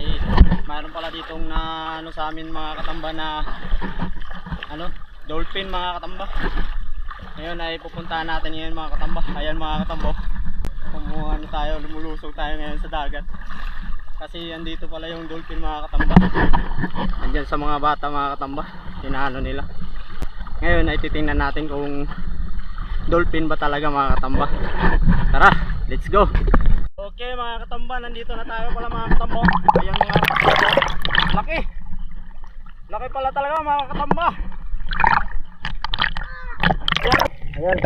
ay mayroon pala ditong na ano sa amin mga katamba na ano, dolphin mga katamba. Ngayon ay pupuntahan natin ngayon mga katamba. Ayan mga katamba, kumuha na tayo, lumulusog tayo ngayon sa dagat kasi andito pala yung dolphin mga katamba. Andyan sa mga bata mga katamba, inaano nila. Ngayon ay titingnan natin kung dolphin ba talaga mga katamba. Tara, let's go. Okay mga katamba, nandito na tayo pala mga katamba. Ayan mga katamba, laki, laki pala talaga mga katamba. Ayan,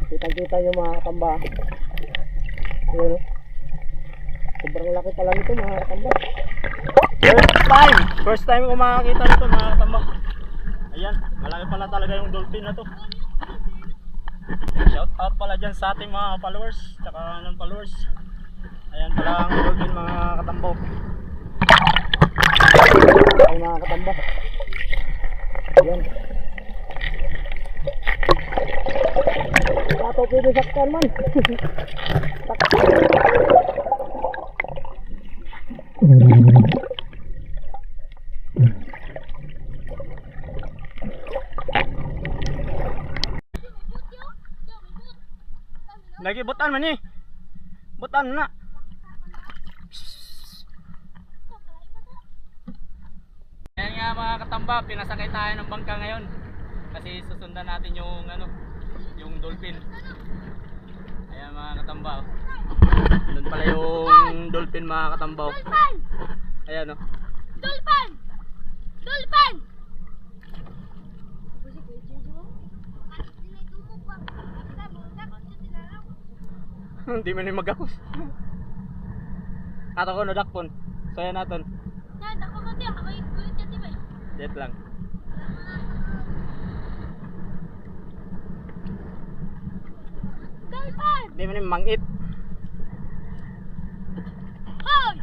kitang-kita nyo mga katamba. Ayan, sobrang laki pala nito mga katamba. First time ko makakita nito mga katamba. Ayan, malaki pala talaga yung dolphin na to. Shout out pala dyan sa ating mga followers tsaka non-followers. Ayan pala ang dolphin mga katambo. Ay mga katamba. Ayan, ato pwede saktan man. Lagi butan man ni. Butan na. Ayan nga mga katamba, pinasakay tayo ng bangka ngayon. Kasi susundan natin yung ano, yung dolphin. Ayan mga katamba. Doon pala yung dolphin mga katamba. Ayan oh. Dolphin! Dolphin! Hindi man yung magakos. Ato ko no dakpon. So yan naton. Yan, ako mo tiyak. Ako yung kulit yan, diba? Jet lang. Dolphin! Hindi man yung mangit. Hoy!